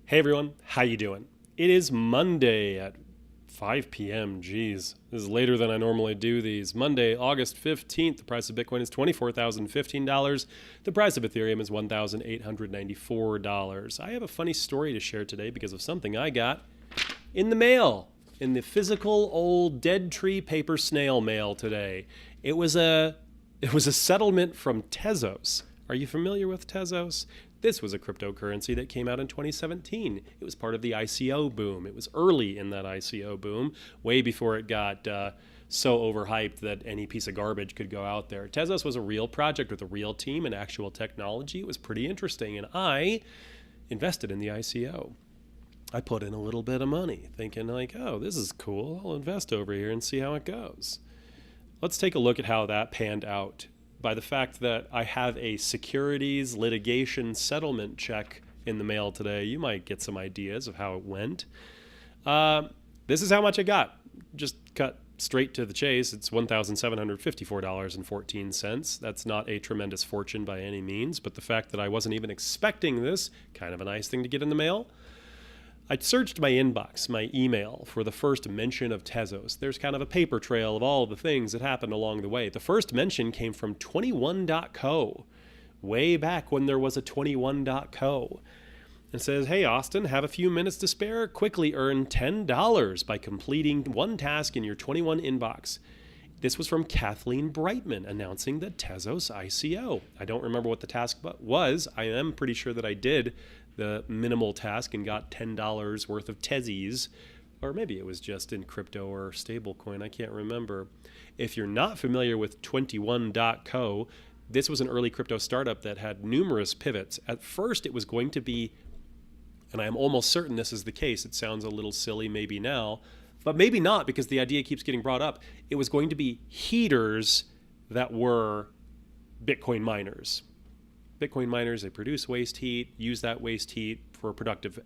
Hey everyone, how you doing? It is Monday at 5 p.m. Jeez, this is later than I normally do these. Monday, August 15th. The price of Bitcoin is $24,015. The price of Ethereum is $1,894. I have a funny story to share today because of something I got in the mail, in the physical old dead tree paper snail mail today. It was a settlement from Tezos. Are you familiar with Tezos? This was a cryptocurrency that came out in 2017. It was part of the ICO boom. It was early in that ICO boom, way before it got so overhyped that any piece of garbage could go out there. Tezos was a real project with a real team and actual technology. It was pretty interesting, and I invested in the ICO. I put in a little bit of money, thinking like, oh, this is cool. I'll invest over here and see how it goes. Let's take a look at how that panned out. By the fact that I have a securities litigation settlement check in the mail today, you might get some ideas of how it went. This is how much I got. Just cut straight to the chase. It's $1,754.14. That's not a tremendous fortune by any means, but the fact that I wasn't even expecting this, kind of a nice thing to get in the mail. I searched my inbox, my email, for the first mention of Tezos. There's kind of a paper trail of all the things that happened along the way. The first mention came from 21.co, way back when there was a 21.co. It says, hey, Austin, have a few minutes to spare? Quickly earn $10 by completing one task in your 21 inbox. This was from Kathleen Brightman announcing the Tezos ICO. I don't remember what the task was. I am pretty sure that I did the minimal task and got $10 worth of Tezos, or maybe it was just in crypto or stablecoin. I can't remember. If you're not familiar with 21.co, this was an early crypto startup that had numerous pivots. At first, it was going to be, and I am almost certain this is the case. It sounds a little silly maybe now, but maybe not because the idea keeps getting brought up. It was going to be heaters that were Bitcoin miners. Bitcoin miners, they produce waste heat, use that waste heat for a productive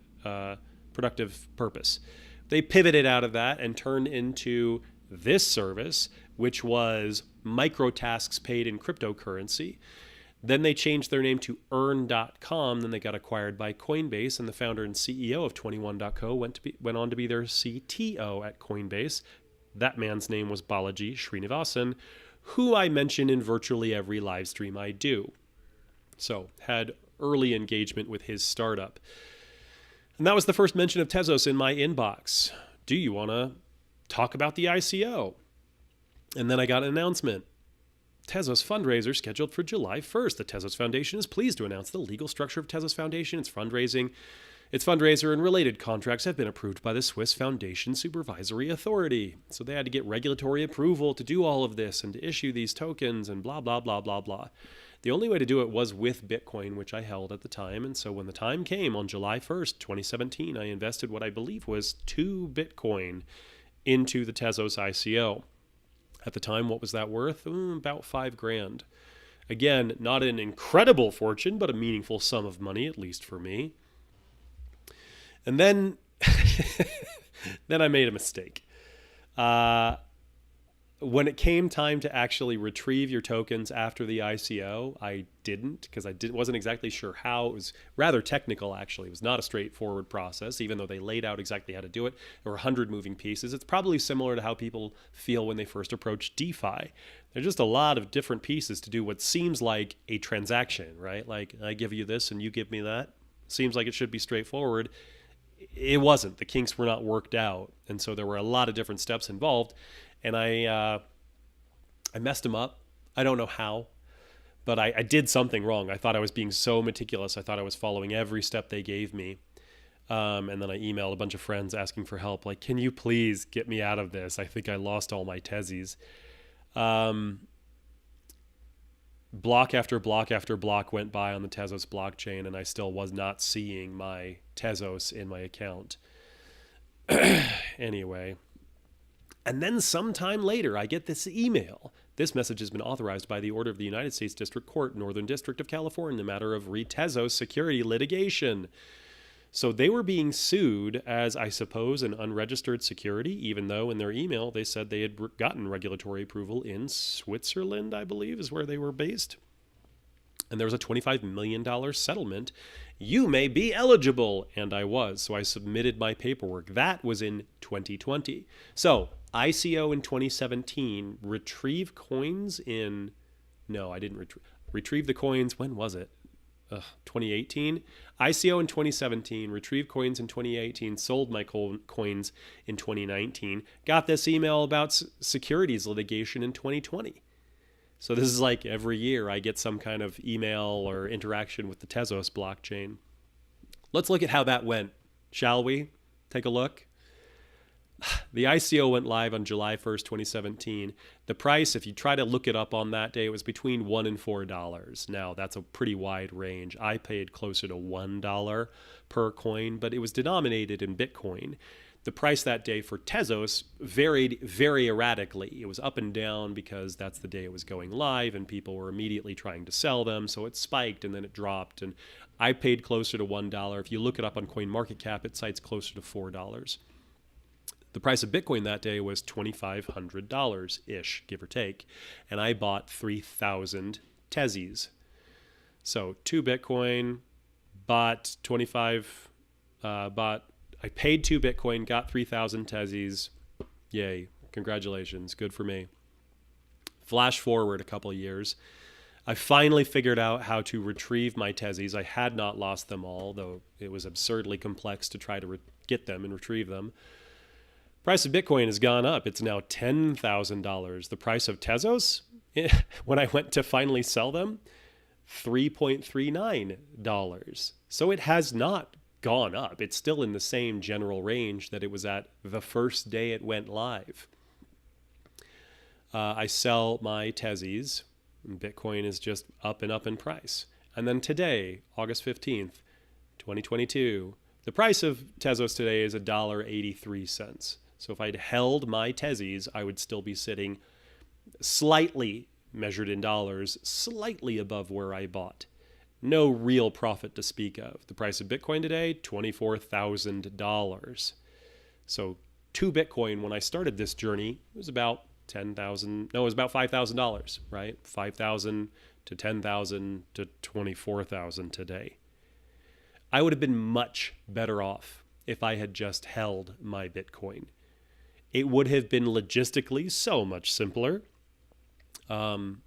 purpose. They pivoted out of that and turned into this service, which was micro tasks paid in cryptocurrency. Then they changed their name to earn.com. Then they got acquired by Coinbase, and the founder and CEO of 21.co went on to be their CTO at Coinbase. That man's name was Balaji Srinivasan, who I mention in virtually every live stream I do. So had early engagement with his startup. And that was the first mention of Tezos in my inbox. Do you want to talk about the ICO? And then I got an announcement. Tezos fundraiser scheduled for July 1st. The Tezos Foundation is pleased to announce the legal structure of Tezos Foundation. Its fundraiser and related contracts have been approved by the Swiss Foundation Supervisory Authority. So they had to get regulatory approval to do all of this and to issue these tokens and blah, blah, blah, blah, blah. The only way to do it was with Bitcoin, which I held at the time. And so when the time came on July 1st, 2017, I invested what I believe was 2 Bitcoin into the Tezos ICO. At the time, what was that worth? About $5,000. Again, not an incredible fortune, but a meaningful sum of money, at least for me. And then, then I made a mistake. When it came time to actually retrieve your tokens after the ICO, I didn't, because I wasn't exactly sure how. It was rather technical, actually. It was not a straightforward process, even though they laid out exactly how to do it. There were 100 moving pieces. It's probably similar to how people feel when they first approach DeFi. There's just a lot of different pieces to do what seems like a transaction, right? Like, I give you this and you give me that. Seems like it should be straightforward. It wasn't. The kinks were not worked out. And so there were a lot of different steps involved. And I messed them up. I don't know how, but I did something wrong. I thought I was being so meticulous. I thought I was following every step they gave me. And then I emailed a bunch of friends asking for help. Like, can you please get me out of this? I think I lost all my Tezos. Block after block after block went by on the Tezos blockchain, and I still was not seeing my Tezos in my account. Anyway. And then sometime later, I get this email. This message has been authorized by the order of the United States District Court, Northern District of California, in the matter of Tezos security litigation. So they were being sued as, I suppose, an unregistered security, even though in their email they said they had gotten regulatory approval in Switzerland, I believe, is where they were based. and there was a $25 million settlement. You may be eligible. And I was. So I submitted my paperwork. That was in 2020. So ICO in 2017, retrieve coins in, no, I didn't retrieve the coins. When was it? 2018. ICO in 2017, retrieved coins in 2018, sold my coins in 2019, got this email about securities litigation in 2020. So this is like every year I get some kind of email or interaction with the Tezos blockchain. Let's look at how that went, shall we? Take a look. The ICO went live on July 1st, 2017. The price, if you try to look it up on that day, it was between $1 and $4. Now, that's a pretty wide range. I paid closer to $1 per coin, but it was denominated in Bitcoin. The price that day for Tezos varied very erratically. It was up and down because that's the day it was going live and people were immediately trying to sell them. So it spiked and then it dropped. And I paid closer to $1. If you look it up on CoinMarketCap, it cites closer to $4. The price of Bitcoin that day was $2,500-ish, give or take. And I bought 3,000 Tezos. So 2 Bitcoin, bought 25, I paid 2 Bitcoin, got 3,000 Tezos. Yay, congratulations, good for me. Flash forward a couple of years. I finally figured out how to retrieve my Tezos. I had not lost them all, though it was absurdly complex to try to get them and retrieve them. Price of Bitcoin has gone up. It's now $10,000. The price of Tezos, when I went to finally sell them, $3.39. So it has not gone up. It's still in the same general range that it was at the first day it went live. I sell my Tezos. Bitcoin is just up and up in price. And then today, August 15th, 2022, the price of Tezos today is $1.83. So if I'd held my Tezos, I would still be sitting slightly, measured in dollars, slightly above where I bought. No real profit to speak of. The price of Bitcoin today, $24,000. So 2 Bitcoin, when I started this journey, it was about $5,000, right? $5,000 to $10,000 to $24,000 today. I would have been much better off if I had just held my Bitcoin. It would have been logistically so much simpler. And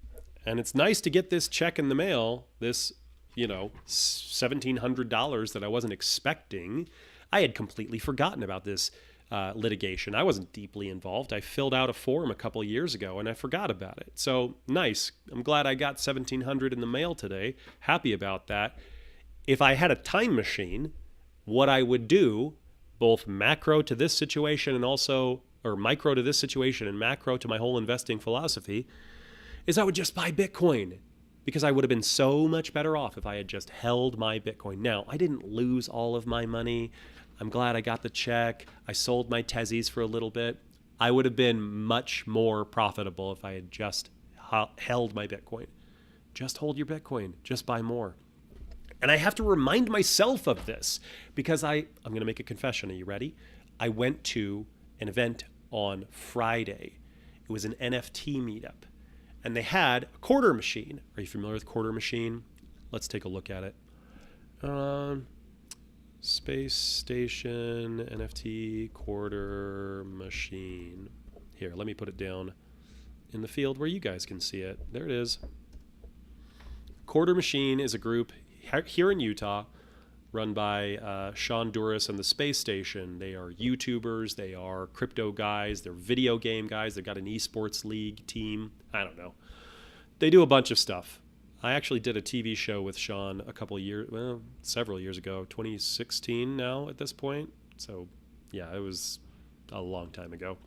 it's nice to get this check in the mail, this, $1,700 that I wasn't expecting. I had completely forgotten about this litigation. I wasn't deeply involved. I filled out a form a couple of years ago and I forgot about it. So nice. I'm glad I got $1,700 in the mail today. Happy about that. If I had a time machine, what I would do, both macro to this situation and also, or micro to this situation and macro to my whole investing philosophy, is I would just buy Bitcoin because I would have been so much better off if I had just held my Bitcoin. Now, I didn't lose all of my money. I'm glad I got the check. I sold my Tezos for a little bit. I would have been much more profitable if I had just held my Bitcoin. Just hold your Bitcoin. Just buy more. And I have to remind myself of this because I'm going to make a confession. Are you ready? I went to an event on Friday. It was an NFT meetup. And they had a quarter machine. Are you familiar with quarter machine? Let's take a look at it. Space Station NFT quarter machine. Here, let me put it down in the field where you guys can see it. There it is. Quarter Machine is a group here in Utah run by Sean Duras and the Space Station. They are YouTubers. They are crypto guys. They're video game guys. They've got an esports league team. I don't know. They do a bunch of stuff. I actually did a TV show with Sean several years ago, 2016 now at this point. So yeah, it was a long time ago.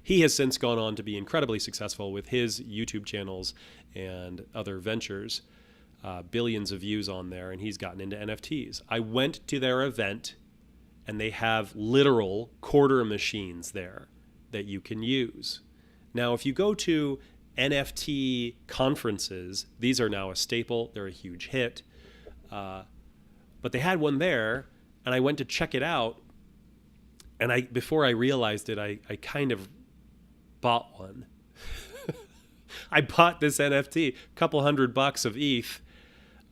He has since gone on to be incredibly successful with his YouTube channels and other ventures. Billions of views on there, and he's gotten into NFTs. I went to their event, and they have literal quarter machines there that you can use. Now, if you go to NFT conferences, these are now a staple. They're a huge hit. But they had one there, and I went to check it out, and before I realized it, I kind of bought one. I bought this NFT, a couple $100 of ETH,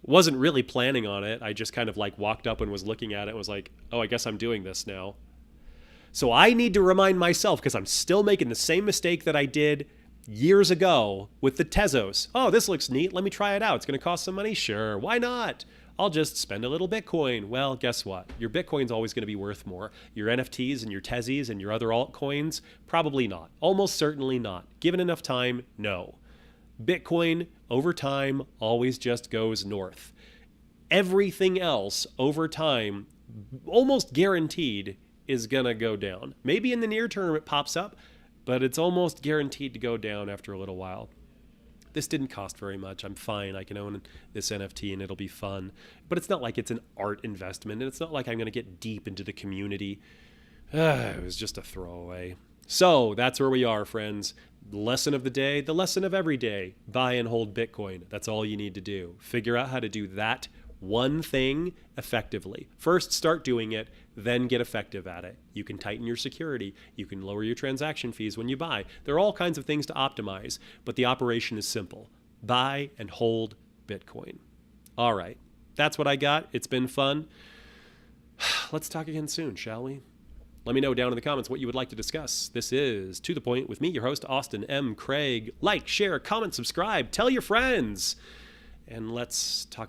Wasn't really planning on it. I just kind of like walked up and was looking at it and was like, oh, I guess I'm doing this now. So I need to remind myself, because I'm still making the same mistake that I did years ago with the Tezos. Oh, this looks neat. Let me try it out. It's going to cost some money. Sure. Why not? I'll just spend a little Bitcoin. Well, guess what? Your Bitcoin's always going to be worth more. Your NFTs and your Tezos and your other altcoins, probably not. Almost certainly not. Given enough time, no. Bitcoin, over time, always just goes north. Everything else, over time, almost guaranteed, is going to go down. Maybe in the near term it pops up, but it's almost guaranteed to go down after a little while. This didn't cost very much. I'm fine. I can own this NFT and it'll be fun. But it's not like it's an art investment, and it's not like I'm going to get deep into the community. It was just a throwaway. So that's where we are, friends. The lesson of the day, the lesson of every day. Buy and hold Bitcoin. That's all you need to do. Figure out how to do that one thing effectively. First, start doing it, then get effective at it. You can tighten your security. You can lower your transaction fees when you buy. There are all kinds of things to optimize, but the operation is simple. Buy and hold Bitcoin. All right, that's what I got. It's been fun. Let's talk again soon, shall we? Let me know down in the comments what you would like to discuss. This is To The Point with me, your host, Austin M. Craig. Like, share, comment, subscribe, tell your friends, and let's talk